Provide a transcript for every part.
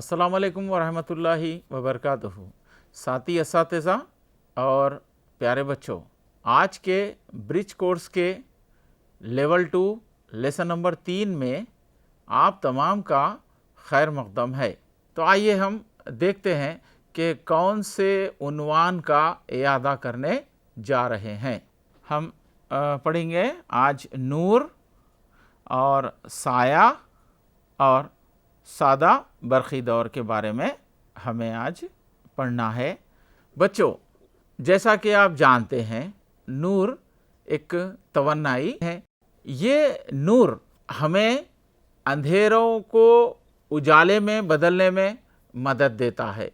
अस्सलाम वालेकुम वरहमतुल्लाहि वबरकातुहू। साथी असातिज़ा और प्यारे बच्चों, आज के ब्रिज कोर्स के लेवल 2 लेसन नंबर 3 में आप तमाम का खैर मक़दम है। तो आइए हम देखते हैं कि कौन से उन्वान का इयादा करने जा रहे हैं। हम पढ़ेंगे आज नूर और साया और सादा बरक़ी दौर के बारे में हमें आज पढ़ना है। बच्चों, जैसा कि आप जानते हैं, नूर एक तवन्नाई है। ये नूर हमें अंधेरों को उजाले में बदलने में मदद देता है।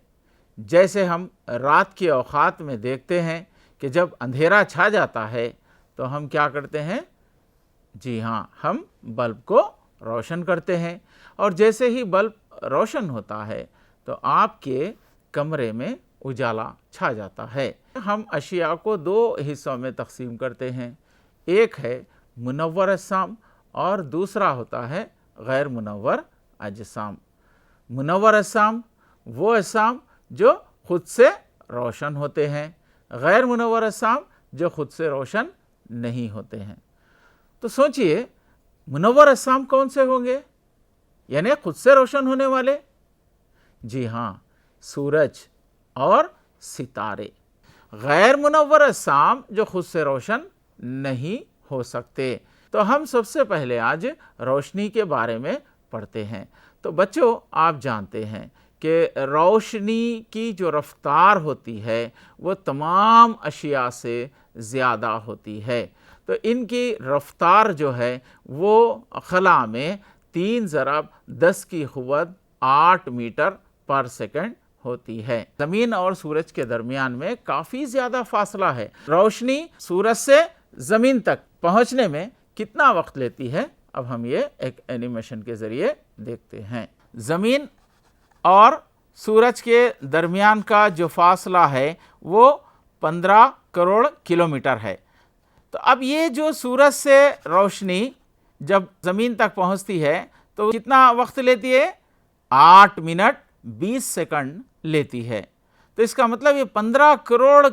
जैसे हम रात के औक़ात में देखते हैं कि जब अंधेरा छा जाता है तो हम क्या करते हैं? जी हाँ, हम बल्ब को रोशन करते हैं और जैसे ही बल्ब रोशन होता है तो आपके कमरे में उजाला छा जाता है। हम अशिया को दो हिस्सों में तकसीम करते हैं, एक है मुनव्वर अजसाम और दूसरा होता है गैर मुनव्वर अजसाम। मुनव्वर अजसाम वो अजसाम जो खुद से रोशन होते हैं, गैर मुनव्वर अजसाम जो खुद से रोशन नहीं होते हैं। तो सोचिए, मुनव्वर अजसाम कौन से होंगे, यानी खुद से रोशन होने वाले? जी हाँ, सूरज और सितारे। गैर मुनव्वर अजसाम जो खुद से रोशन नहीं हो सकते। तो हम सबसे पहले आज रोशनी के बारे में पढ़ते हैं। तो बच्चों, आप जानते हैं कि रोशनी की जो रफ्तार होती है वो तमाम अशिया से ज़्यादा होती है। तो इनकी रफ्तार जो है वो खला में 3 ज़रब 10 की क़ुव्वत 8 मीटर पर सेकंड होती है। ज़मीन और सूरज के दरमियान में काफ़ी ज़्यादा फासला है। रोशनी सूरज से ज़मीन तक पहुँचने में कितना वक्त लेती है, अब हम ये एक एनिमेशन के ज़रिए देखते हैं। ज़मीन और सूरज के दरमियान का जो फासला है वो 15 करोड़ किलोमीटर है। तो अब ये जो सूरज से रोशनी जब ज़मीन तक पहुंचती है तो कितना वक्त लेती है? 8 मिनट 20 सेकंड लेती है। तो इसका मतलब ये 15 करोड़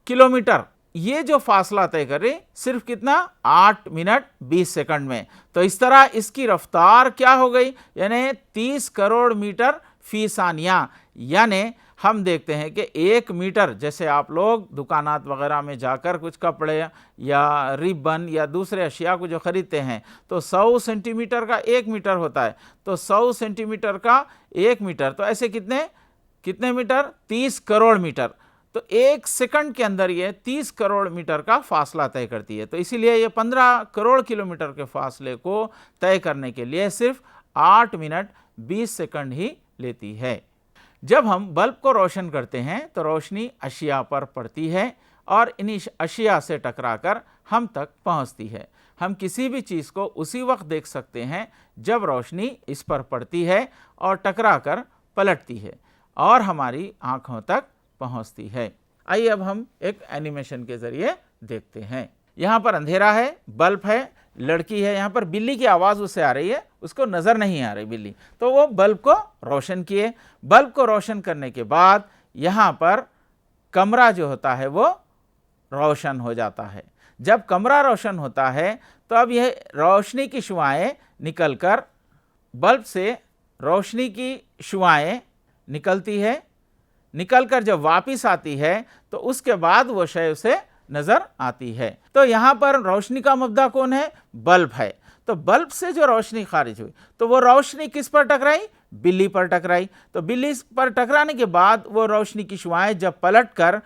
किलोमीटर ये जो फासला तय करे सिर्फ कितना? 8 मिनट 20 सेकंड में। तो इस तरह इसकी रफ्तार क्या हो गई, यानी 30 करोड़ मीटर फी सानिया। यानी हम देखते हैं कि 1 मीटर, जैसे आप लोग दुकानात वगैरह में जाकर कुछ कपड़े या रिबन या दूसरे अशिया को जो ख़रीदते हैं तो 100 सेंटीमीटर का 1 मीटर होता है। तो 100 सेंटीमीटर का 1 मीटर, तो ऐसे कितने मीटर? 30 करोड़ मीटर। तो 1 सेकंड के अंदर ये 30 करोड़ मीटर का फासला तय करती है। तो इसीलिए ये 15 करोड़ किलोमीटर के फासले को तय करने के लिए सिर्फ 8 मिनट 20 सेकंड ही लेती है। जब हम बल्ब को रोशन करते हैं तो रोशनी अशिया पर पड़ती है और इन्हीं अशिया से टकराकर हम तक पहुंचती है। हम किसी भी चीज़ को उसी वक्त देख सकते हैं जब रोशनी इस पर पड़ती है और टकराकर पलटती है और हमारी आँखों तक पहुंचती है। आइए अब हम एक एनिमेशन के ज़रिए देखते हैं। यहाँ पर अंधेरा है, बल्ब है, लड़की है, यहाँ पर बिल्ली की आवाज़ उससे आ रही है, उसको नज़र नहीं आ रही बिल्ली, तो वो बल्ब को रोशन किए। बल्ब को रोशन करने के बाद यहाँ पर कमरा जो होता है वो रोशन हो जाता है। जब कमरा रोशन होता है तो अब यह रोशनी की शुआएँ निकलकर बल्ब से रोशनी की शुआएँ निकलती है, निकलकर जब वापस आती है तो उसके बाद वो शय उसे नज़र आती है। तो यहाँ पर रोशनी का मब्दा कौन है? बल्ब है। तो बल्ब से जो रोशनी खारिज हुई तो वो रोशनी किस पर टकराई? बिल्ली पर टकराई। तो बिल्ली पर टकराने के बाद वो रोशनी की शुआएं जब पलटकर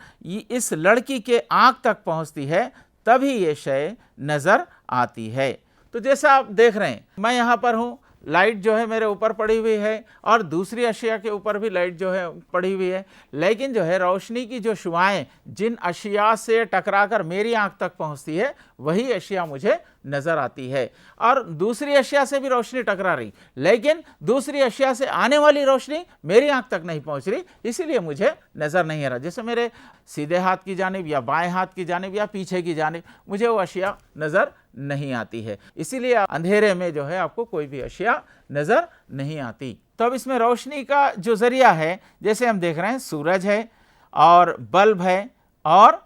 इस लड़की के आँख तक पहुँचती है तभी ये शय नज़र आती है। तो जैसा आप देख रहे हैं, मैं यहाँ पर हूँ, लाइट जो है मेरे ऊपर पड़ी हुई है और दूसरी अशिया के ऊपर भी लाइट जो है पड़ी हुई है, लेकिन जो है रोशनी की जो शुआएं जिन अशिया से टकराकर मेरी आंख तक पहुंचती है वही अशिया मुझे नज़र आती है, और दूसरी अशिया से भी रोशनी टकरा रही, लेकिन दूसरी अशिया से आने वाली रोशनी मेरी आंख तक नहीं पहुंच रही, इसीलिए मुझे नज़र नहीं आ रहा। जैसे मेरे सीधे हाथ की जानिब या बाएं हाथ की जानिब या पीछे की जानिब मुझे वो अशिया नज़र नहीं आती है, इसीलिए अंधेरे में जो है आपको कोई भी अशिया नज़र नहीं आती। तो अब इसमें रोशनी का जो ज़रिया है, जैसे हम देख रहे हैं सूरज है और बल्ब है और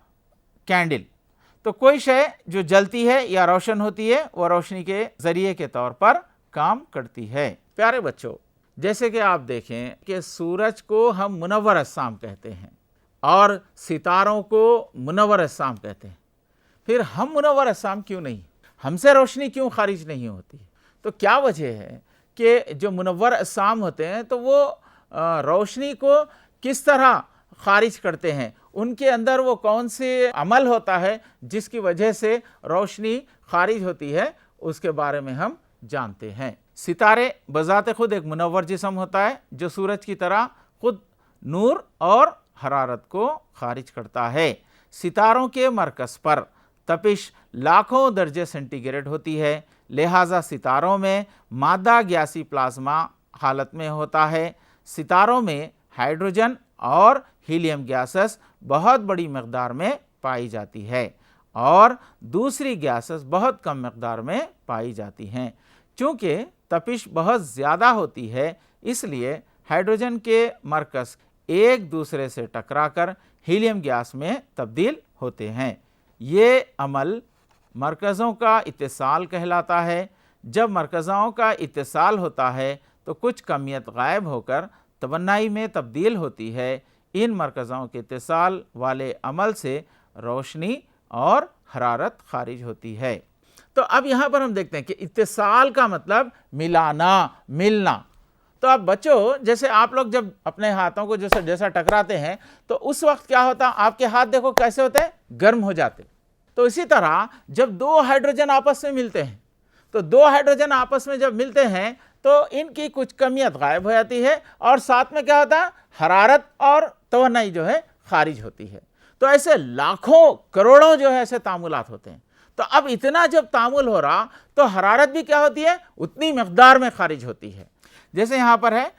कैंडल, तो कोई शय जो जलती है या रोशन होती है वो रोशनी के ज़रिए के तौर पर काम करती है। प्यारे बच्चों, जैसे कि आप देखें कि सूरज को हम मुनव्वर अस्साम कहते हैं और सितारों को मुनव्वर अस्साम कहते हैं, फिर हम मुनव्वर अस्साम क्यों नहीं, हमसे रोशनी क्यों खारिज नहीं होती? तो क्या वजह है कि जो मुनव्वर अस्साम होते हैं तो वो रोशनी को किस तरह खारिज करते हैं, उनके अंदर वो कौन से अमल होता है जिसकी वजह से रोशनी खारिज होती है, उसके बारे में हम जानते हैं। सितारे बजाते खुद एक मुनव्वर जिस्म होता है जो सूरज की तरह खुद नूर और हरारत को खारिज करता है। सितारों के मरकज़ पर तपिश लाखों दर्जे सेंटीग्रेड होती है, लिहाजा सितारों में मादा गैसी प्लाज्मा हालत में होता है। सितारों में हाइड्रोजन और हीलियम गैसेस बहुत बड़ी मकदार में पाई जाती है और दूसरी गैसेस बहुत कम मकदार में पाई जाती हैं। चूँकि तपिश बहुत ज़्यादा होती है, इसलिए हाइड्रोजन के मरकज़ एक दूसरे से टकराकर हीलियम गैस में तब्दील होते हैं। ये अमल मरकज़ों का इत्तिसाल कहलाता है। जब मरकज़ों का इत्तिसाल होता है तो कुछ कमियत गायब होकर तवन्नाई में तब्दील होती है। इन मरकज़ों के इत्तिसाल वाले अमल से रोशनी और हरारत खारिज होती है। तो अब यहाँ पर हम देखते हैं कि इत्तिसाल का मतलब मिलाना, मिलना। तो अब बच्चों, जैसे आप लोग जब अपने हाथों को जैसा टकराते हैं तो उस वक्त क्या होता है, आपके हाथ देखो कैसे होते हैं, गर्म हो जाते। तो इसी तरह जब दो हाइड्रोजन आपस में मिलते हैं, तो दो हाइड्रोजन आपस में जब मिलते हैं तो इनकी कुछ कमियत गायब हो जाती है और साथ में क्या होता है, हरारत और तवन्नाई जो है खारिज होती है। तो ऐसे लाखों करोड़ों जो है ऐसे तामुलात होते हैं। तो अब इतना जब तामुल हो रहा तो हरारत भी क्या होती है, उतनी मकदार में खारिज होती है। जैसे यहाँ पर है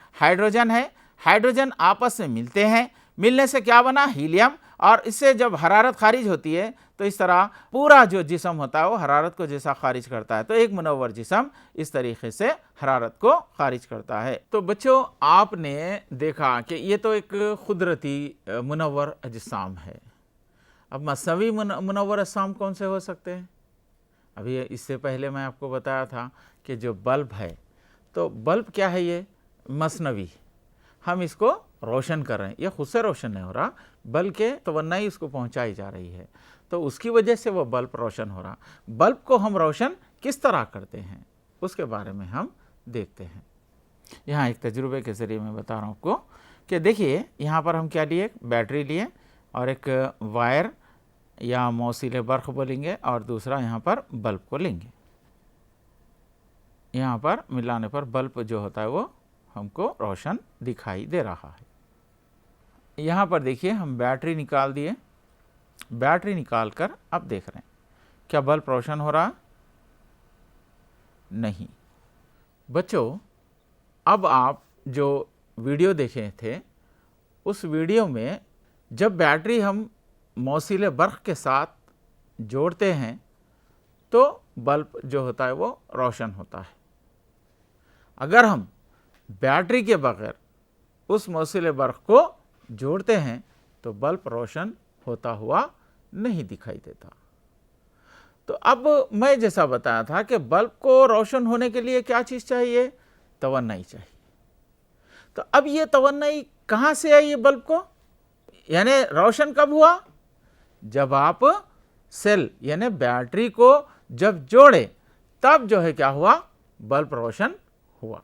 हाइड्रोजन आपस में मिलते हैं, मिलने से क्या बना, हीलियम, और इससे जब हरारत खारिज होती है तो इस तरह पूरा जो जिस्म होता है वो हरारत को जैसा खारिज करता है। तो एक मुनव्वर जिस्म इस तरीके से हरारत को खारिज करता है। तो बच्चों, आपने देखा कि ये तो एक कुदरती मुनव्वर अजसाम है। अब मसनवी मुनव्वर अजसाम कौन से हो सकते हैं? अभी इससे पहले मैं आपको बताया था कि जो बल्ब है, तो बल्ब क्या है, ये मसनवी, हम इसको रोशन कर रहे हैं, ये खुद से रोशन नहीं हो रहा बल्कि तवन्नाई उसको पहुंचाई जा रही है, तो उसकी वजह से वो बल्ब रोशन हो रहा। बल्ब को हम रोशन किस तरह करते हैं उसके बारे में हम देखते हैं। यहाँ एक तजुर्बे के ज़रिए मैं बता रहा हूँ आपको कि देखिए, यहाँ पर हम क्या लिए, बैटरी लिए और एक वायर या मौसीले बर्क़ बोलेंगे और दूसरा यहाँ पर बल्ब को लेंगे। यहाँ पर मिलाने पर बल्ब जो होता है वो हमको रोशन दिखाई दे रहा है। यहाँ पर देखिए, हम बैटरी निकाल दिए, बैटरी निकाल कर अब देख रहे हैं क्या बल्ब रोशन हो रहा? नहीं। बच्चों, अब आप जो वीडियो देखे थे उस वीडियो में जब बैटरी हम मौसीले बर्क़ के साथ जोड़ते हैं तो बल्ब जो होता है वो रोशन होता है। अगर हम बैटरी के बगैर उस मौसीले बर्क़ को जोड़ते हैं तो बल्ब रोशन होता हुआ नहीं दिखाई देता। तो अब मैं जैसा बताया था कि बल्ब को रोशन होने के लिए क्या चीज़ चाहिए, तवन्नाई चाहिए। तो अब ये तवन्नाई कहाँ से आई ये बल्ब को, यानी रोशन कब हुआ, जब आप सेल यानी बैटरी को जब जोड़े तब जो है क्या हुआ, बल्ब रोशन हुआ।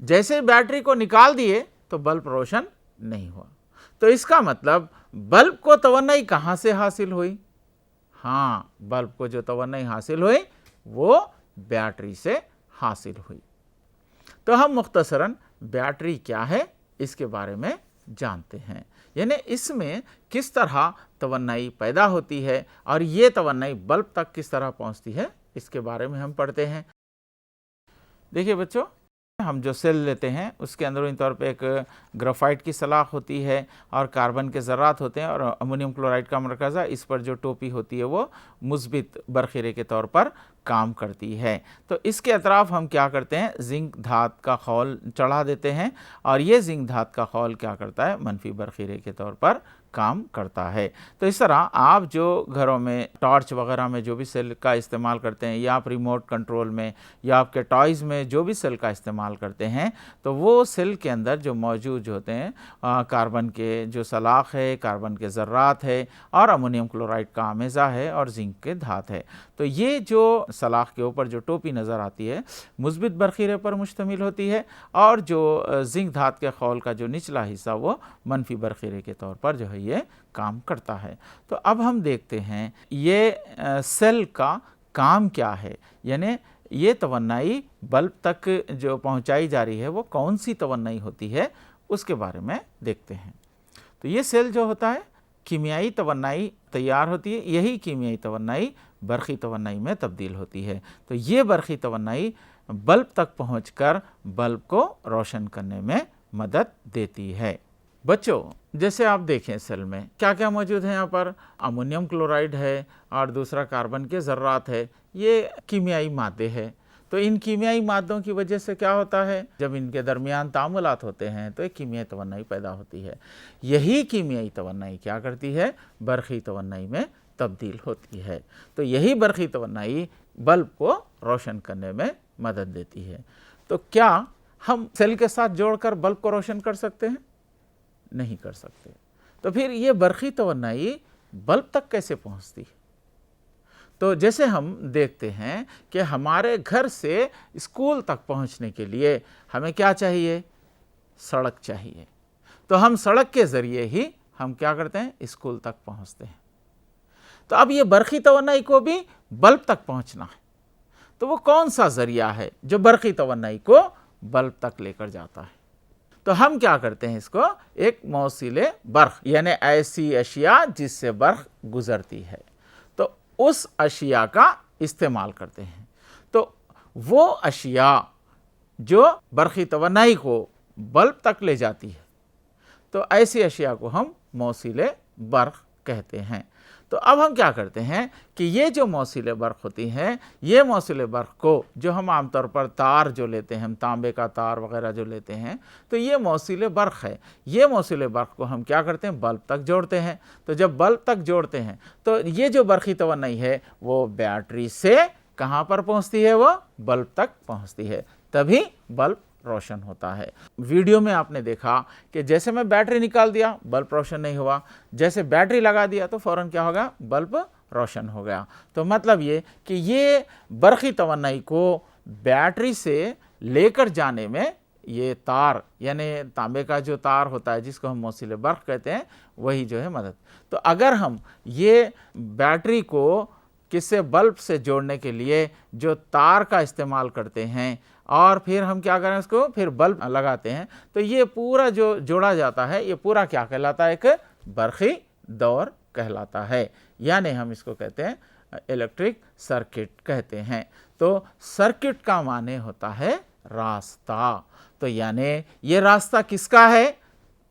जैसे बैटरी को निकाल दिए तो बल्ब रोशन नहीं हुआ। तो इसका मतलब बल्ब को तवन्नाई कहाँ से हासिल हुई? हाँ, बल्ब को जो तवन्नाई हासिल हुई वो बैटरी से हासिल हुई। तो हम मुख्तसरन बैटरी क्या है इसके बारे में जानते हैं। यानी इसमें किस तरह तवन्नाई पैदा होती है और ये तवन्नाई बल्ब तक किस तरह पहुंचती है, इसके बारे में हम पढ़ते हैं। देखिए बच्चों, हम जो सेल लेते हैं उसके अंदरूनी तौर पे एक ग्राफाइट की सलाख होती है और कार्बन के ज़र्रात होते हैं और अमोनियम क्लोराइड का मरकज़ा, इस पर जो टोपी होती है वो मुस्बित बरखीरे के तौर पर काम करती है। तो इसके अतराफ़ हम क्या करते हैं, जिंक धात का खौल चढ़ा देते हैं और ये जिंक धात का खौल क्या करता है, मनफी बरखीरे के तौर पर काम करता है। तो इस तरह आप जो घरों में टॉर्च वगैरह में जो भी सेल का इस्तेमाल करते हैं या आप रिमोट कंट्रोल में या आपके टॉयज़ में जो भी सेल का इस्तेमाल करते हैं, तो वो सेल के अंदर जो मौजूद होते हैं कार्बन के जो सलाख है, कार्बन के ज़र्रात है और अमोनियम क्लोराइड का आमेज़ा है और जिंक के धात है। तो ये जो सलाख के ऊपर जो टोपी नज़र आती है मुस्बित बरखीरे पर मुश्तमिल होती है और जो जिंक धात के खौल का जो निचला हिस्सा वो मनफी बरखीरे के तौर पर जो है ये काम करता है। तो अब हम देखते हैं ये सेल का काम क्या है, यानी ये तवन्नाई बल्ब तक जो पहुंचाई जा रही है वो कौन सी तवन्नाई होती है, उसके बारे में देखते हैं। तो ये सेल जो होता है कीमियाई तवन्नाई तैयार होती है, यही कीमियाई तवन्नाई बरखी तवन्नाई में तब्दील होती है। तो ये बरखी तवन्नाई बल्ब तक पहुंचकर बल्ब को रोशन करने में मदद देती है। बच्चों, जैसे आप देखें सेल में क्या क्या मौजूद है, यहाँ पर अमोनियम क्लोराइड है और दूसरा कार्बन के ज़र्रात है, ये कीमियाई मादे हैं। तो इन कीमियाई मादों की वजह से क्या होता है, जब इनके दरमियान तामुलात होते हैं तो एक कीमियाई तवन्नाई पैदा होती है। यही कीमियाई तवन्नाई क्या करती है, बरखी तवन्नाई में तब्दील होती है। तो यही बरखी तवन्नाई बल्ब को रोशन करने में मदद देती है। तो क्या हम सेल के साथ जोड़कर बल्ब को रोशन कर सकते हैं? नहीं कर सकते। तो फिर ये बरखी तवन्नाई बल्ब तक कैसे पहुंचती है? तो जैसे हम देखते हैं कि हमारे घर से स्कूल तक पहुंचने के लिए हमें क्या चाहिए, सड़क चाहिए। तो हम सड़क के ज़रिए ही हम क्या करते हैं, स्कूल तक पहुंचते हैं। तो अब ये बरखी तवन्नाई को भी बल्ब तक पहुंचना है, तो वो कौन सा ज़रिया है जो बरखी तवन्नाई को बल्ब तक लेकर जाता है? तो हम क्या करते हैं, इसको एक मौसिले बर्क़, यानी ऐसी अशिया जिससे बर्क़ गुजरती है, तो उस अशिया का इस्तेमाल करते हैं। तो वो अशिया जो बरखी तवन्नाई को बल्ब तक ले जाती है, तो ऐसी अशिया को हम मौसिले बर्क़ कहते हैं। तो अब हम क्या करते हैं कि ये जो मौसिले बर्क़ होती हैं, ये मौसिले बर्क़ को जो हम आमतौर पर तार जो लेते हैं, हम तांबे का तार वगैरह जो लेते हैं, तो ये मौसिले बर्क़ है। ये मौसिले बर्क़ को हम क्या करते हैं, बल्ब तक जोड़ते हैं। तो जब बल्ब तक जोड़ते हैं तो ये जो बरखी तवन्नाई है वो बैटरी से कहाँ पर पहुँचती है, वो बल्ब तक पहुँचती है, तभी बल्ब रोशन होता है। वीडियो में आपने देखा कि जैसे मैं बैटरी निकाल दिया बल्ब रोशन नहीं हुआ, जैसे बैटरी लगा दिया तो फ़ौरन क्या होगा, बल्ब रोशन हो गया। तो मतलब ये कि ये बरखी तवन्नाई को बैटरी से लेकर जाने में ये तार, यानी तांबे का जो तार होता है जिसको हम मौसिले बर्क़ कहते हैं, वही जो है मदद। तो अगर हम ये बैटरी को किससे, बल्ब से जोड़ने के लिए जो तार का इस्तेमाल करते हैं और फिर हम क्या करें, उसको फिर बल्ब लगाते हैं, तो ये पूरा जो जोड़ा जाता है ये पूरा क्या कहलाता है, एक बरखी दौर कहलाता है। यानी हम इसको कहते हैं इलेक्ट्रिक सर्किट कहते हैं। तो सर्किट का माने होता है रास्ता। तो यानी ये रास्ता किसका है,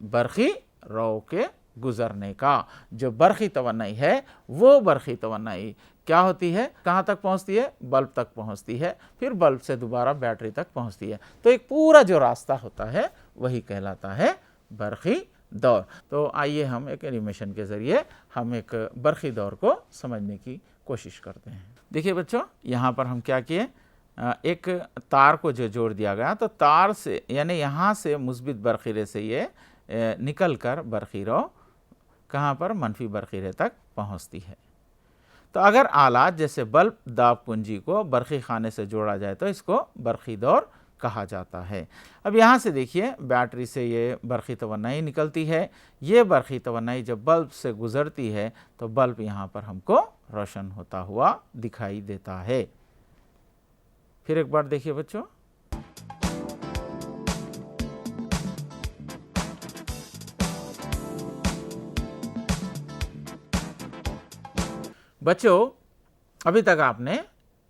बरखी रौ के गुजरने का। जो बरखी तवन्नाई है वो बरखी तवन्नाई क्या होती है, कहाँ तक पहुँचती है, बल्ब तक पहुँचती है, फिर बल्ब से दोबारा बैटरी तक पहुँचती है। तो एक पूरा जो रास्ता होता है वही कहलाता है बरखी दौर। तो आइए हम एक एनिमेशन के ज़रिए हम एक बरखी दौर को समझने की कोशिश करते हैं। देखिए बच्चों, यहाँ पर हम क्या किए, एक तार को जो जोड़ दिया गया, तो तार से यानी यहाँ से मुस्बित बरखीरे से ये निकल कर बरखीरो कहाँ पर, मनफी बरखीरे तक पहुँचती है। तो अगर आलात जैसे बल्ब दाब कुंजी को बरखी खाने से जोड़ा जाए तो इसको बरखी दौर कहा जाता है। अब यहाँ से देखिए बैटरी से ये बरखी तवन्नाई निकलती है। ये बरखी तवन्नाई जब बल्ब से गुजरती है तो बल्ब यहाँ पर हमको रोशन होता हुआ दिखाई देता है। फिर एक बार देखिए बच्चों, बच्चों, अभी तक आपने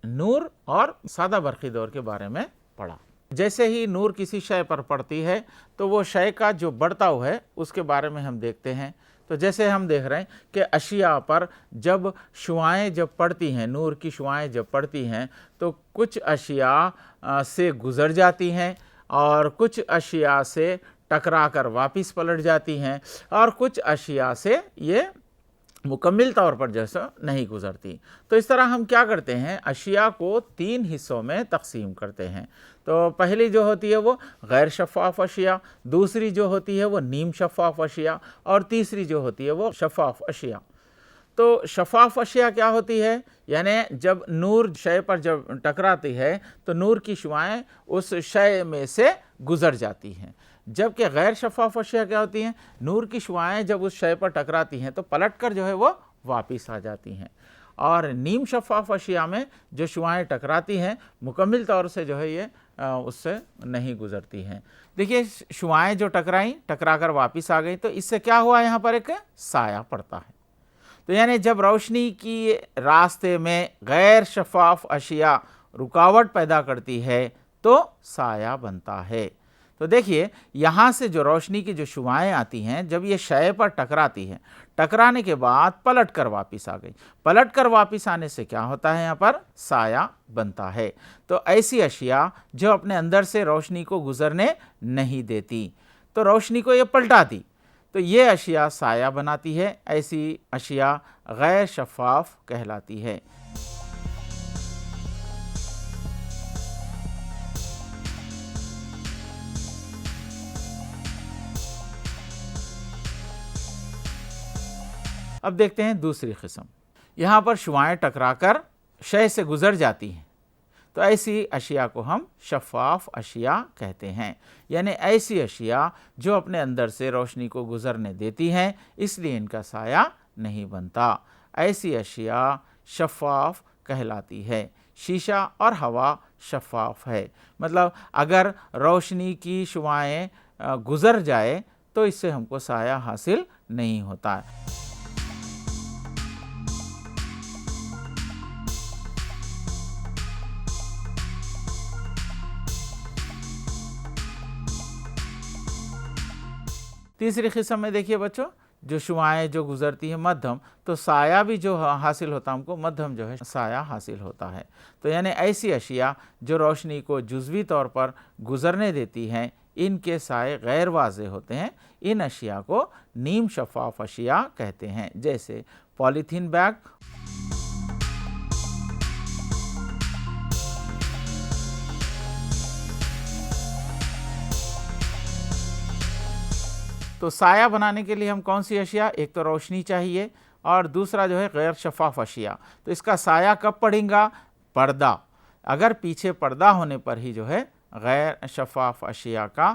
नूर और सादा बरक़ी दौर के बारे में पढ़ा। जैसे ही नूर किसी शय पर पड़ती है तो वो शय का जो बर्ताव है उसके बारे में हम देखते हैं। तो जैसे हम देख रहे हैं कि अशिया पर जब शुआएं जब पड़ती हैं, नूर की शुआएं जब पड़ती हैं तो कुछ अशिया से गुज़र जाती हैं और कुछ अशिया से टकरा कर वापस पलट जाती हैं और कुछ अशिया से ये मुकम्मल तौर पर जैसा नहीं गुजरती। तो इस तरह हम क्या करते हैं, अशिया को 3 हिस्सों में तकसीम करते हैं। तो पहली जो होती है वो गैर शफ़ाफ़ अशिया, दूसरी जो होती है वो नीम शफ़ाफ़ अशिया और तीसरी जो होती है वो शफ़ाफ़ अशिया। तो शफ़ाफ़ अशिया क्या होती है, यानी जब नूर शय पर जब टकराती है तो नूर की शुआएं उस शय में से गुज़र जाती हैं। जबकि गैर शफ़ाफ़ अशिया क्या होती हैं, नूर की शुआएं जब उस शय पर टकराती हैं तो पलटकर जो है वो वापस आ जाती हैं। और नीम शफ़ाफ़ अशिया में जो शुआएं टकराती हैं मुकम्मल तौर से जो है ये उससे नहीं गुज़रती हैं। देखिए, शुआएं जो टकरा कर वापस आ गई तो इससे क्या हुआ, यहाँ पर एक साया पड़ता है। तो यानी जब रोशनी की रास्ते में गैर शफ़ाफ़ अशिया रुकावट पैदा करती है तो साया बनता है। तो देखिए, यहाँ से जो रोशनी की जो शुआएं आती हैं जब ये शय पर टकराती हैं, टकराने के बाद पलट कर वापस आ गई, पलट कर वापस आने से क्या होता है, यहाँ पर साया बनता है। तो ऐसी अशिया जो अपने अंदर से रोशनी को गुजरने नहीं देती तो रोशनी को ये पलटाती, तो ये अशिया साया बनाती है। ऐसी अशिया गैर शफ़ाफ़ कहलाती है। अब देखते हैं दूसरी किस्म। यहाँ पर शुआएं टकराकर शय से गुजर जाती हैं तो ऐसी अशिया को हम शफ़ाफ़ अशिया कहते हैं। यानी ऐसी अशिया जो अपने अंदर से रोशनी को गुजरने देती हैं, इसलिए इनका साया नहीं बनता। ऐसी अशिया शफ़ाफ़ कहलाती है। शीशा और हवा शफ़ाफ़ है, मतलब अगर रोशनी की शुआएं गुजर जाए तो इससे हमको साया हासिल नहीं होता है। तीसरी किस्म में देखिए बच्चों, जो शुआएं जो गुजरती हैं मध्यम, तो साया भी जो हासिल होता हमको मध्यम जो है साया हासिल होता है। तो यानी ऐसी अशिया जो रोशनी को जुज़वी तौर पर गुजरने देती हैं, इनके साए गैर वाज़े होते हैं। इन अशिया को नीम शफ़ाफ़ अशिया कहते हैं, जैसे पॉलीथीन बैग, तो साया बनाने के लिए हम कौन सी अशिया, एक तो रोशनी चाहिए और दूसरा जो है गैर शफ़ाफ़ अशिया। तो इसका साया कब पड़ेगा, पर्दा। अगर पीछे पर्दा होने पर ही जो है गैर शफ़ाफ़ अशिया का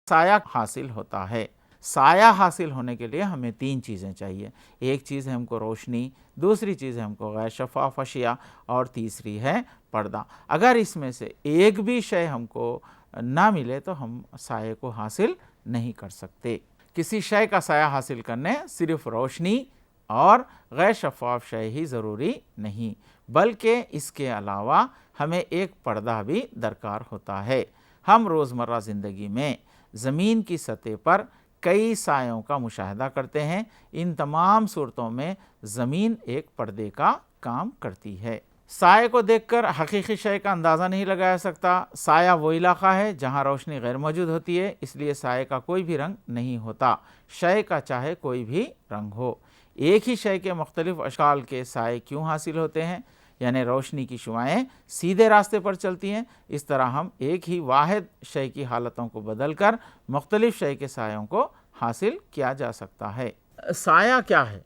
साया हासिल होता है। साया हासिल होने के लिए हमें 3 चीज़ें चाहिए। एक चीज़ है हमको रोशनी, दूसरी चीज़ है हमको गैर शफ़ाफ़ अशिया और तीसरी है पर्दा। अगर इसमें से एक भी शय हमको ना मिले तो हम साये को हासिल नहीं कर सकते। किसी शय का साया हासिल करने सिर्फ रोशनी और गैर शफ़ाफ़ शय ही ज़रूरी नहीं, बल्कि इसके अलावा हमें एक पर्दा भी दरकार होता है। हम रोज़मर्रा ज़िंदगी में ज़मीन की सतह पर कई सायों का मुशाहिदा करते हैं। इन तमाम सूरतों में ज़मीन एक पर्दे का काम करती है। साये को देखकर हकीकी शय का अंदाज़ा नहीं लगाया सकता। साया वो इलाक़ा है जहाँ रोशनी गैर मौजूद होती है, इसलिए साये का कोई भी रंग नहीं होता, शय का चाहे कोई भी रंग हो। एक ही शय के मुख्तलिफ अशकाल के साये क्यों हासिल होते हैं, यानी रोशनी की शुआएं सीधे रास्ते पर चलती हैं। इस तरह हम एक ही वाहिद शय की हालतों को बदल कर मुख्तलिफ शय के सायों को हासिल किया जा सकता है। साया क्या है,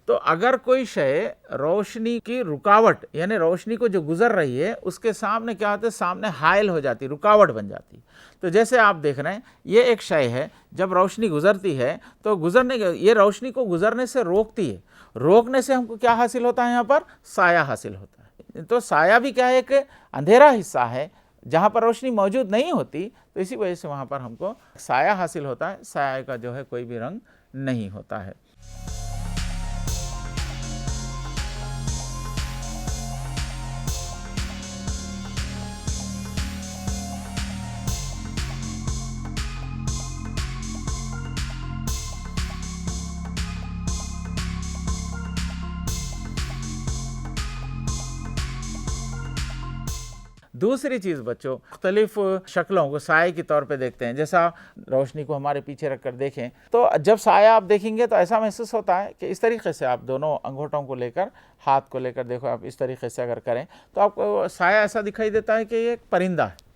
तो अगर कोई शय रोशनी की रुकावट यानी रोशनी को जो गुजर रही है उसके सामने क्या होता है, सामने हायल हो जाती, रुकावट बन जाती। तो जैसे आप देख रहे हैं ये एक शय है, जब रोशनी गुजरती है तो गुजरने के ये रोशनी को गुजरने से रोकती है, रोकने से हमको क्या हासिल होता है, यहाँ पर साया हासिल होता है। तो साया भी क्या है, एक अंधेरा हिस्सा है जहाँ पर रोशनी मौजूद नहीं होती, तो इसी वजह से वहाँ पर हमको साया हासिल होता है। साया का जो है कोई भी रंग नहीं होता है। दूसरी चीज़ बच्चों, मुख्तलिफ शक्लों को साए के तौर पे देखते हैं। जैसा रोशनी को हमारे पीछे रख कर देखें तो जब साया आप देखेंगे तो ऐसा महसूस होता है कि इस तरीके से आप दोनों अंगूठों को लेकर, हाथ को लेकर देखो, आप इस तरीके से अगर करें तो आपको साया ऐसा दिखाई देता है कि ये एक परिंदा है।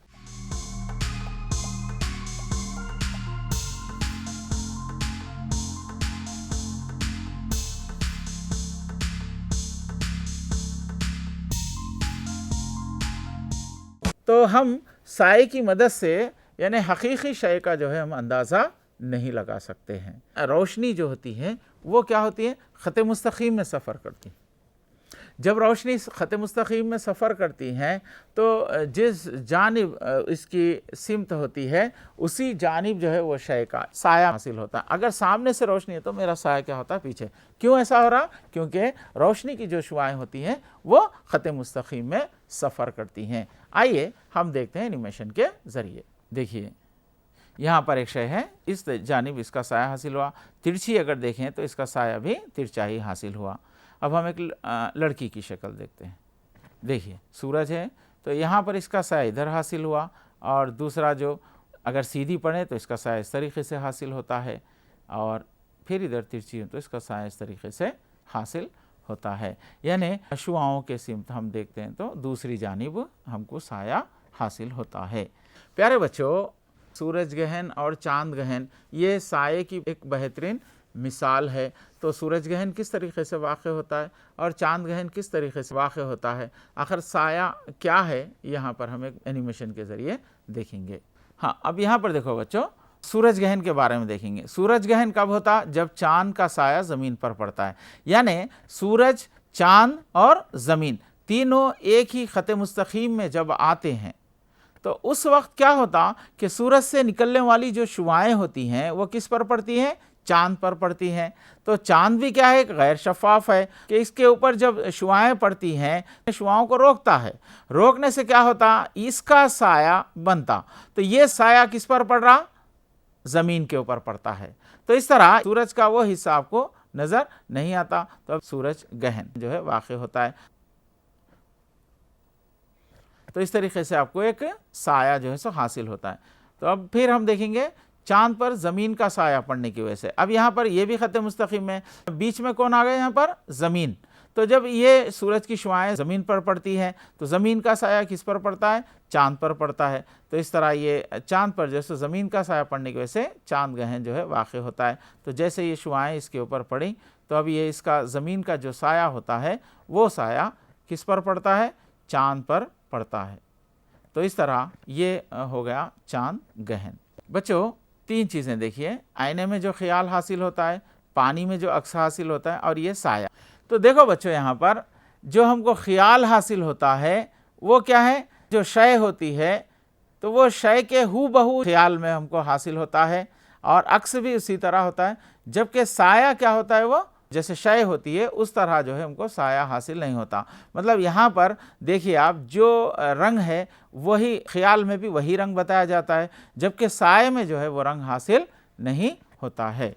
तो हम साए की मदद से यानी हकीकी शय का जो है हम अंदाज़ा नहीं लगा सकते हैं। रोशनी जो होती है वो क्या होती है, ख़त मुस्तकीम में सफ़र करती है। जब रोशनी ख़त मुस्तकीम में सफ़र करती हैं तो जिस जानिब इसकी सिमत होती है उसी जानिब जो है वो शय का साया हासिल होता है। अगर सामने से रोशनी है तो मेरा साया क्या होता है, पीछे। क्यों ऐसा हो रहा? क्योंकि रोशनी की जो शुआएँ होती हैं वो ख़त मुस्तकीम में सफ़र करती हैं। आइए हम देखते हैं एनिमेशन के ज़रिए। देखिए यहाँ पर एक शय है, इस जानिब इसका साया हासिल हुआ। तिरछी अगर देखें तो इसका साया भी तिरछा ही हासिल हुआ। अब हम एक लड़की की शक्ल देखते हैं। देखिए सूरज है तो यहाँ पर इसका साया इधर हासिल हुआ, और दूसरा जो अगर सीधी पड़े तो इसका साया इस तरीके से हासिल होता है, और फिर इधर तिरछी हो तो इसका साया इस तरीके से हासिल होता है। यानी शुआओं के सिमत हम देखते हैं तो दूसरी जानिब हमको साया हासिल होता है। प्यारे बच्चों, सूरज ग्रहण और चांद ग्रहण ये साये की एक बेहतरीन मिसाल है। तो सूरज ग्रहण किस तरीके से वाक़ होता है और चांद ग्रहण किस तरीके से वाक़ होता है, आखिर साया क्या है, यहाँ पर हम एक एनिमेशन के ज़रिए देखेंगे। हाँ, अब यहाँ पर देखो बच्चों, सूरज ग्रहण के बारे में देखेंगे। सूरज ग्रहण कब होता? जब चांद का साया ज़मीन पर पड़ता है। यानी सूरज, चांद और ज़मीन तीनों एक ही ख़त मुस्तकीम में जब आते हैं तो उस वक्त क्या होता कि सूरज से निकलने वाली जो शुआएँ होती हैं वो किस पर पड़ती हैं? चांद पर पड़ती हैं। तो चांद भी क्या है, गैर शफाफ है कि इसके ऊपर जब शुआएँ पड़ती हैं शुआओं को रोकता है। रोकने से क्या होता, इसका साया बनता। तो ये साया किस पर पड़ रहा? ज़मीन के ऊपर पड़ता है। तो इस तरह सूरज का वो हिस्सा आपको नज़र नहीं आता। तो अब सूरज ग्रहण जो है वाक़ होता है। तो इस तरीके से आपको एक साया जो है सो हासिल होता है। तो अब फिर हम देखेंगे चांद पर ज़मीन का साया पड़ने की वजह से। अब यहाँ पर ये भी ख़त मुस्तकीम में बीच में कौन आ गया? यहाँ पर ज़मीन। तो जब ये सूरज की शुआएँ ज़मीन पर पड़ती हैं तो ज़मीन का साया किस पर पड़ता है? चांद पर पड़ता है। तो इस तरह ये चांद पर जैसे ज़मीन का साया पड़ने की वजह से चांद ग्रहण जो है वाक़ होता है। तो जैसे ये शुआएँ इसके ऊपर पड़ी तो अब ये इसका ज़मीन का जो साया होता है वो साया किस पर पड़ता है? चांद पर पड़ता है। तो इस तरह ये हो गया चांद ग्रहण। बच्चों, तीन चीज़ें देखिए, आईने में जो ख्याल हासिल होता है, पानी में जो अक्स हासिल होता है, और ये साया। तो देखो बच्चों, यहाँ पर जो हमको ख्याल हासिल होता है वो क्या है? जो शय होती है तो वो शय के हूबहू ख्याल में हमको हासिल होता है, और अक्स भी उसी तरह होता है। जबकि साया क्या होता है, वो जैसे शय होती है उस तरह जो है हमको साया हासिल नहीं होता। मतलब यहाँ पर देखिए आप, जो रंग है वही ख्याल में भी वही रंग बताया जाता है, जबकि साये में जो है वो रंग हासिल नहीं होता है।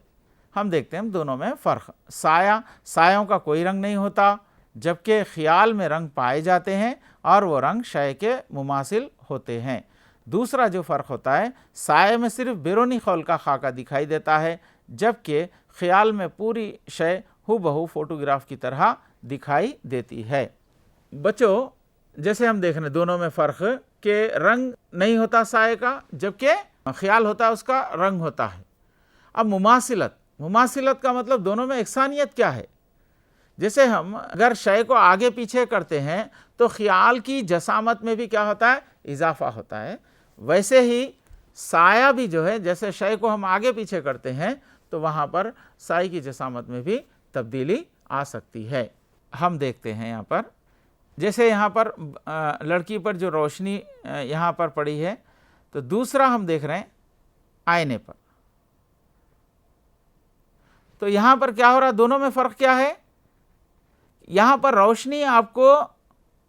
हम देखते हैं दोनों में फ़र्क। सायों का कोई रंग नहीं होता, जबकि ख्याल में रंग पाए जाते हैं और वो रंग शय के मुमासिल होते हैं। दूसरा जो फ़र्क होता है, साये में सिर्फ बैरूनी खौल का खाका दिखाई देता है, जबकि ख्याल में पूरी शय हूबहू फ़ोटोग्राफ की तरह दिखाई देती है। बच्चों, जैसे हम देख रहे हैं दोनों में फ़र्क कि रंग नहीं होता साये का, जबकि ख्याल होता है उसका रंग होता है। अब मुमासिलत का मतलब दोनों में एकसानियत क्या है? जैसे हम अगर शय को आगे पीछे करते हैं तो ख्याल की जसामत में भी क्या होता है? इजाफा होता है। वैसे ही साया भी जो है, जैसे शय को हम आगे पीछे करते हैं तो वहाँ पर साई की जसामत में भी तब्दीली आ सकती है। हम देखते हैं यहाँ पर, जैसे यहाँ पर लड़की पर जो रोशनी यहाँ पर पड़ी है, तो दूसरा हम देख रहे हैं आईने पर। तो यहाँ पर क्या हो रहा है? दोनों में फ़र्क क्या है? यहाँ पर रोशनी आपको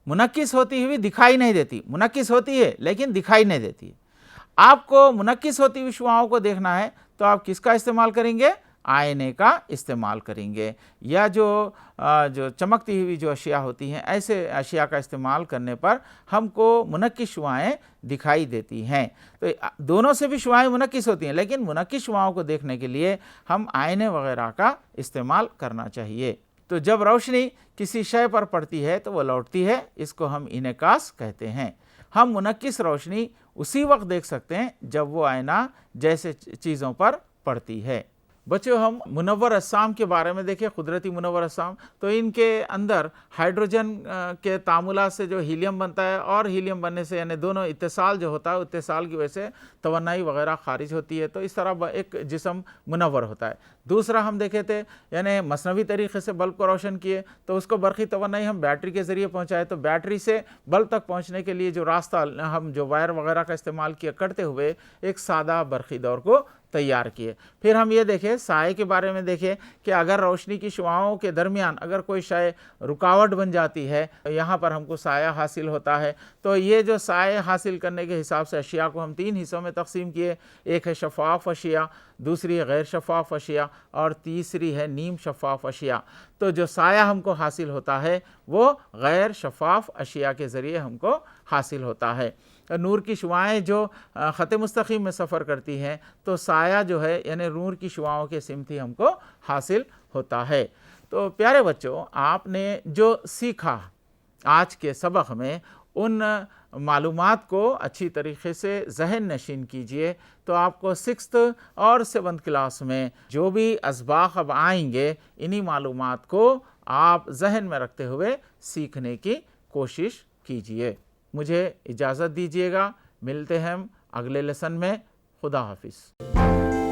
मुनक्किस होती हुई दिखाई नहीं देती, मुनक्किस होती है लेकिन दिखाई नहीं देती है। आपको मुनक्किस होती हुई शुआओं को देखना है तो आप किसका इस्तेमाल करेंगे? आईने का इस्तेमाल करेंगे, या जो चमकती हुई जो अशिया होती हैं, ऐसे अशिया का इस्तेमाल करने पर हमको मुनक्किस शुआएँ दिखाई देती हैं। तो दोनों से भी शुआएँ मुनक्किस होती हैं, लेकिन मुनक्किस शुआओं को देखने के लिए हम आईने वगैरह का इस्तेमाल करना चाहिए। तो जब रोशनी किसी शय पर पड़ती है तो वो लौटती है, इसको हम इनेकास कहते हैं। हम मुनक्किस रोशनी उसी वक्त देख सकते हैं जब वो आईना जैसे चीज़ों पर पड़ती है। बच्चों, हम मुनव्वर अज्साम के बारे में देखें, कुदरती मुनव्वर अज्साम, तो इनके अंदर हाइड्रोजन के तामुला से जो हीलियम बनता है, और हीलियम बनने से यानी दोनों इत्तेसाल जो होता है, इत्तेसाल की वजह से तवन्नाई वगैरह खारिज होती है, तो इस तरह एक जिस्म मुनव्वर होता है। दूसरा हम देखे थे यानी मसनवी तरीक़े से बल्ब को रोशन किए तो उसको बरक़ी तवन्नाई हम बैटरी के ज़रिए पहुँचाए, तो बैटरी से बल्ब तक पहुँचने के लिए जो रास्ता हम जो वायर वगैरह का इस्तेमाल किया करते हुए एक सादा बरक़ी दौर को तैयार किए। फिर हम ये देखें साए के बारे में देखें कि अगर रोशनी की शुआओं के दरमियान अगर कोई शय रुकावट बन जाती है, यहाँ पर हमको साया हासिल होता है। तो ये जो साए हासिल करने के हिसाब से अशिया को हम 3 हिस्सों में तकसीम किए। एक है शफ़ाफ़ अशिया, दूसरी है गैर शफ़ाफ़ अशिया, और तीसरी है नीम शफ़ाफ़ अशिया। तो जो साया हमको हासिल होता है वो गैर शफ़ाफ़ अशिया के ज़रिए हमको हासिल होता है। नूर की शुआएँ जो ख़त मुस्तक़ीम में सफ़र करती हैं, तो साया जो है यानी नूर की शुआओं के सिमती हमको हासिल होता है। तो प्यारे बच्चों, आपने जो सीखा आज के सबक में, उन मालूमात को अच्छी तरीक़े से ज़हन नशीन कीजिए, तो आपको 6th और 7th क्लास में जो भी असबाक़ अब आएंगे, इन्हीं मालूमात को आप जहन में रखते हुए सीखने की कोशिश कीजिए। मुझे इजाज़त दीजिएगा, मिलते हैं हम अगले लेसन में। खुदा हाफिज़।